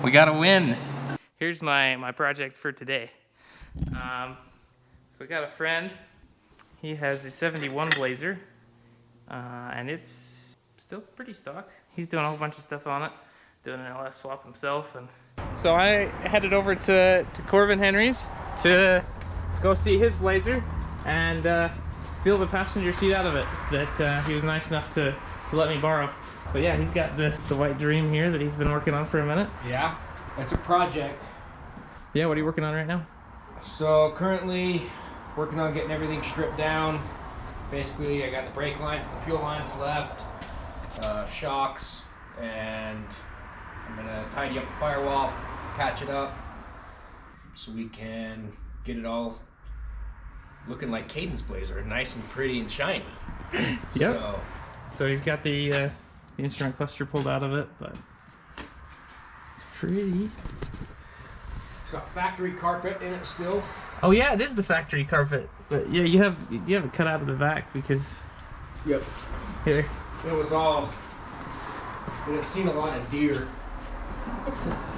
We got a win. Here's my project for today. So we got a friend. He has a 71 Blazer, and it's still pretty stock. He's doing a whole bunch of stuff on it, doing an LS swap himself. And so I headed over to Corbin Henry's to go see his Blazer and steal the passenger seat out of it that he was nice enough to let me borrow. But yeah, he's got the white Dream here that he's been working on for a minute. Yeah, that's a project. Yeah, what are you working on right now? So currently working on getting everything stripped down. Basically, I got the brake lines, the fuel lines left, shocks, and I'm gonna tidy up the firewall, patch it up, so we can get it all looking like Kaden's Blazer, nice and pretty and shiny. Yep. So he's got the instrument cluster pulled out of it, but it's pretty. It's got factory carpet in it still. Oh yeah, it is the factory carpet. But yeah, you have it cut out of the back because. Yep. Here. It was all. It has seen a lot of deer. What's this?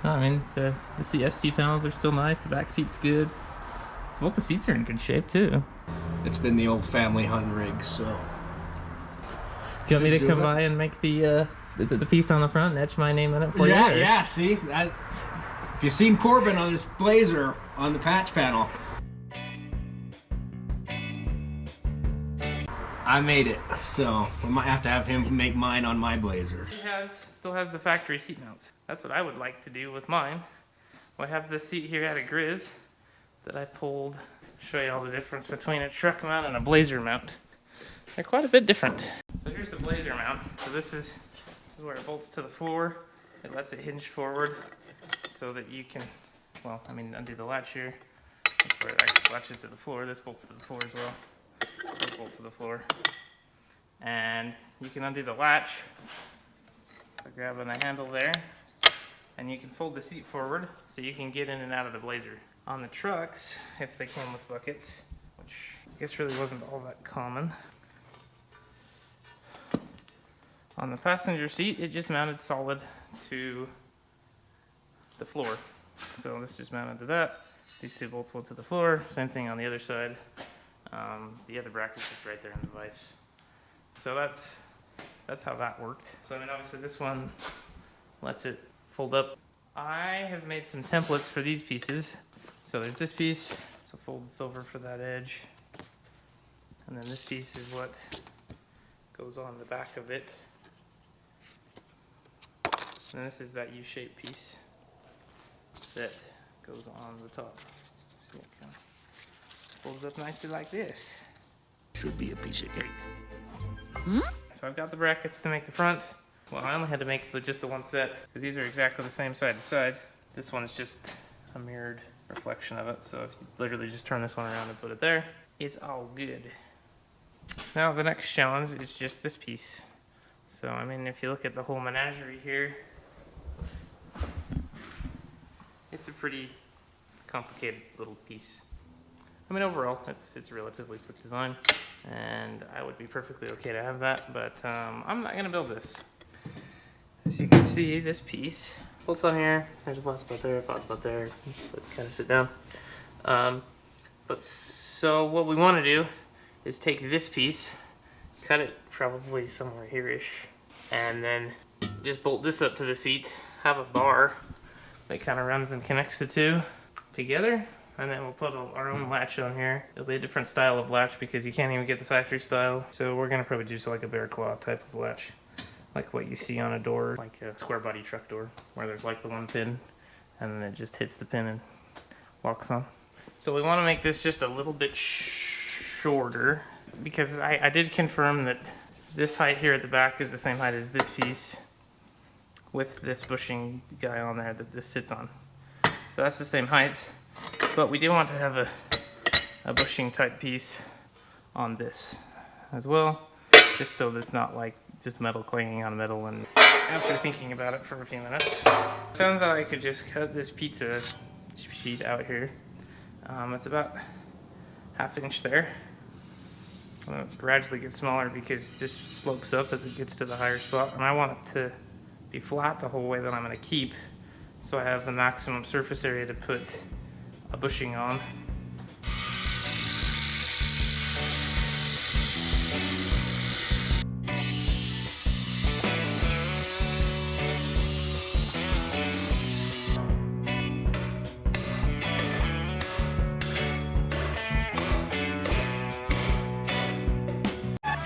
Oh, I mean, the CST panels are still nice. The back seat's good. Both the seats are in good shape too. It's been the old family Hun rig, so. Do you want me to come by and make the piece on the front and etch my name in it for you? Yeah, see? That, if you've seen Corbin on this Blazer on the patch panel, I made it, so we might have to have him make mine on my Blazer. He still has the factory seat mounts. That's what I would like to do with mine. Well, I have the seat here at a Grizz that I pulled. Show you all the difference between a truck mount and a Blazer mount. They're quite a bit different. So here's the Blazer mount. So this is where it bolts to the floor. It lets it hinge forward so that you can, well, I mean, undo the latch here. That's where it actually latches to the floor. This bolts to the floor as well. This bolt to the floor. And you can undo the latch by grabbing the handle there. And you can fold the seat forward so you can get in and out of the Blazer. On the trucks, if they came with buckets, which I guess really wasn't all that common. On the passenger seat, it just mounted solid to the floor. So this just mounted to that. These two bolts went to the floor. Same thing on the other side. The other bracket's just right there in the vise. So that's how that worked. So I mean, obviously this one lets it fold up. I have made some templates for these pieces. So there's this piece, so fold this over for that edge. And then this piece is what goes on the back of it. And this is that U-shaped piece that goes on the top. So it kind of folds up nicely like this. Should be a piece of cake. So I've got the brackets to make the front. Well, I only had to make just the one set because these are exactly the same side to side. This one is just a mirrored reflection of it, so if you literally just turn this one around and put it there, it's all good. Now the next challenge is just this piece. So I mean, if you look at the whole menagerie here, it's a pretty complicated little piece. I mean, overall, it's a relatively slick design, and I would be perfectly okay to have that, but I'm not gonna build this. As you can see, this piece bolts on here. There's a flat spot there, a flat spot there. Kind of sit down. But so what we want to do is take this piece, cut it probably somewhere here-ish, and then just bolt this up to the seat. Have a bar that kind of runs and connects the two together, and then we'll put our own latch on here. It'll be a different style of latch because you can't even get the factory style. So we're gonna probably do like a bear claw type of latch, like what you see on a door, like a square body truck door, where there's like the one pin, and then it just hits the pin and locks on. So we want to make this just a little bit shorter, because I did confirm that this height here at the back is the same height as this piece, with this bushing guy on there that this sits on. So that's the same height, but we do want to have a bushing type piece on this as well, just so that it's not like just metal clanging on metal. And after thinking about it for a few minutes, found that I could just cut this pizza sheet out here. It's about 1/2 inch there, gonna gradually get smaller because this slopes up as it gets to the higher spot, and I want it to be flat the whole way that I'm gonna keep, so I have the maximum surface area to put a bushing on.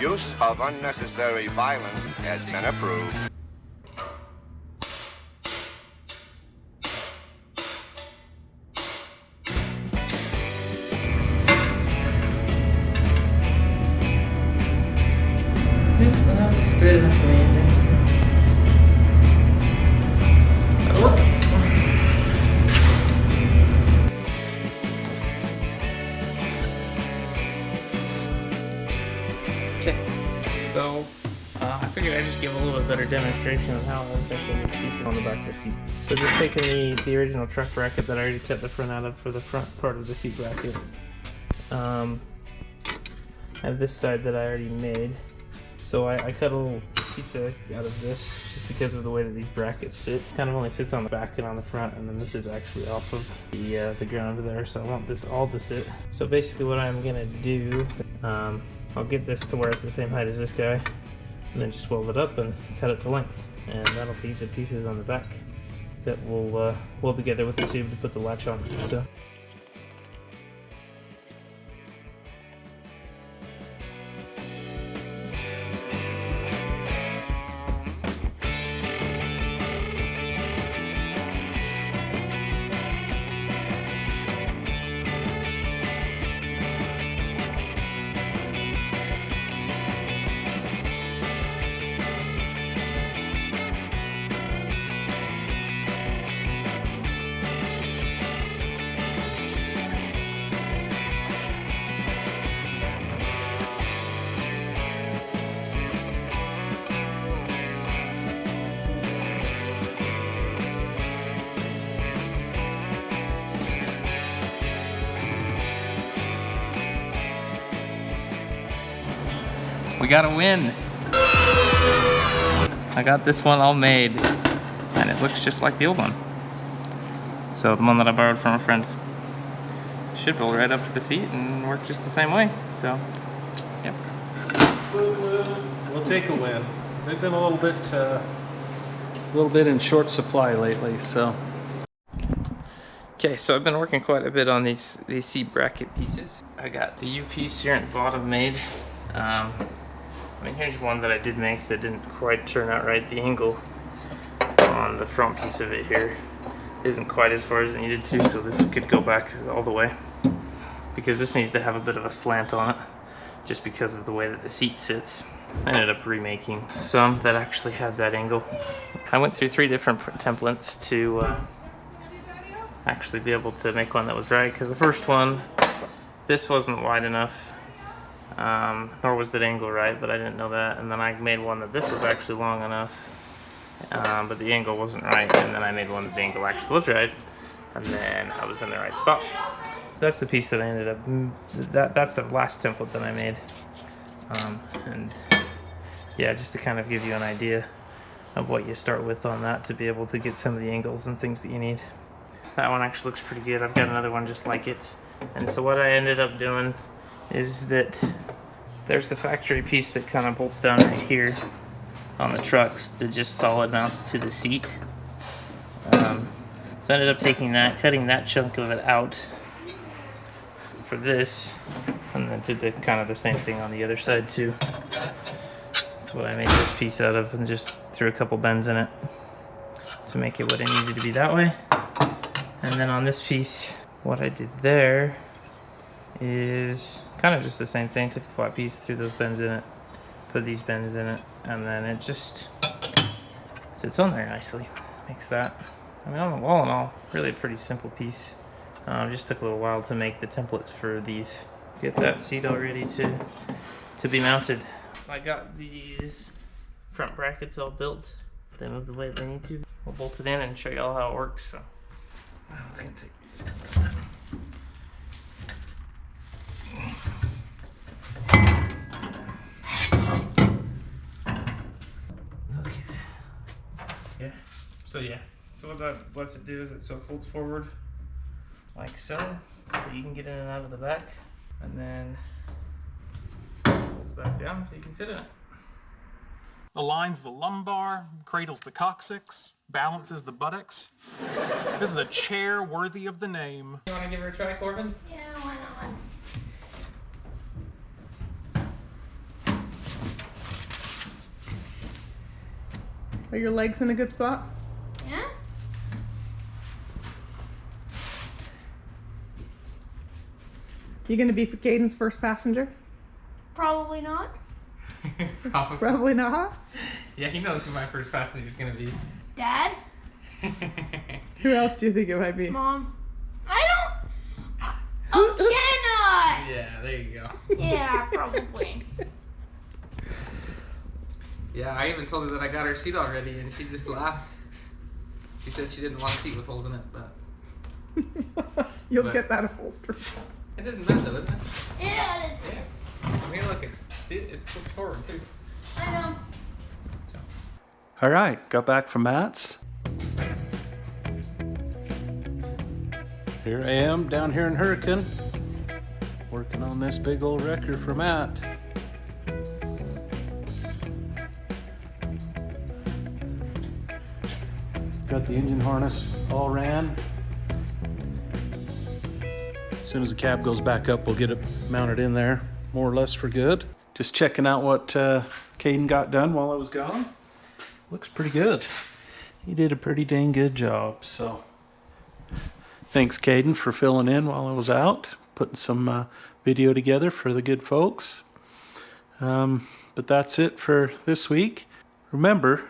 Use of unnecessary violence has been approved. That's straight enough for me, I think so. That'll work. Okay, so I figured I'd just give a little bit better demonstration of how I was actually pieces on the back of the seat. So just taking the original truck bracket that I already cut the front out of for the front part of the seat bracket. I have this side that I already made. So I cut a little piece out of this just because of the way that these brackets sit. It kind of only sits on the back and on the front, and then this is actually off of the ground there, so I want this all to sit. So basically what I'm gonna do, I'll get this to where it's the same height as this guy, and then just weld it up and cut it to length. And that'll be the pieces on the back that we'll weld together with the tube to put the latch on. So. We got a win. I got this one all made, and it looks just like the old one. So the one that I borrowed from a friend should roll right up to the seat and work just the same way. So, yep. We'll take a win. They've been a little bit in short supply lately, so. Okay, so I've been working quite a bit on these seat bracket pieces. I got the U piece here at the bottom made. I mean, here's one that I did make that didn't quite turn out right. The angle on the front piece of it here isn't quite as far as it needed to, so this could go back all the way, because this needs to have a bit of a slant on it just because of the way that the seat sits. I ended up remaking some that actually had that angle. I went through 3 different templates to actually be able to make one that was right, because the first one, this wasn't wide enough, nor was that angle right, but I didn't know that. And then I made one that this was actually long enough, but the angle wasn't right. And then I made one that the angle actually was right, and then I was in the right spot. That's the piece that I ended up, that's the last template that I made. And yeah, just to kind of give you an idea of what you start with on that to be able to get some of the angles and things that you need. That one actually looks pretty good. I've got another one just like it. And so what I ended up doing is that there's the factory piece that kind of bolts down right here on the trucks that just solid mounts to the seat. So I ended up taking that, cutting that chunk of it out for this, and then did the kind of the same thing on the other side too. That's what I made this piece out of, and just threw a couple bends in it to make it what it needed to be that way. And then on this piece, what I did there is kind of just the same thing. Took a flat piece, threw those bends in it, put these bends in it, and then it just sits on there nicely. Makes that, I mean, all in all, really a pretty simple piece. Just took a little while to make the templates for these. Get that seat all ready to be mounted. I got these front brackets all built. They move the way they need to. We'll bolt it in and show you all how it works. So, wow, it's gonna take me just a minute. Yeah. So what that lets it do is it folds forward like so you can get in and out of the back, and then folds back down so you can sit in it. Aligns the lumbar, cradles the coccyx, balances the buttocks. This is a chair worthy of the name. You want to give her a try, Corbin? Yeah, why not? Are your legs in a good spot? Yeah? You gonna be Caden's first passenger? Probably not. Probably. Probably not. Yeah, he knows who my first passenger is gonna be. Dad? Who else do you think it might be? Mom? I don't... Oh, Jenna! Yeah, there you go. Yeah, probably. Yeah, I even told her that I got her seat already, and she just laughed. She said she didn't want a seat with holes in it, but You'll But- get that upholstery. it doesn't matter though, isn't it? Yeah, Yeah. I mean, look, see it? It flips forward too. I know. All right, got back from Matt's. Here I am down here in Hurricane, working on this big old wrecker for Matt. Got the engine harness all ran. As soon as the cab goes back up, we'll get it mounted in there, more or less for good. Just checking out what Kaden got done while I was gone. Looks pretty good. He did a pretty dang good job, so. Thanks, Kaden, for filling in while I was out, putting some video together for the good folks. But that's it for this week. Remember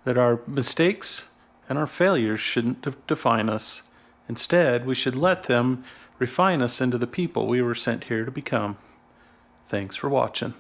that our mistakes and our failures shouldn't define us. Instead, we should let them refine us into the people we were sent here to become. Thanks for watching.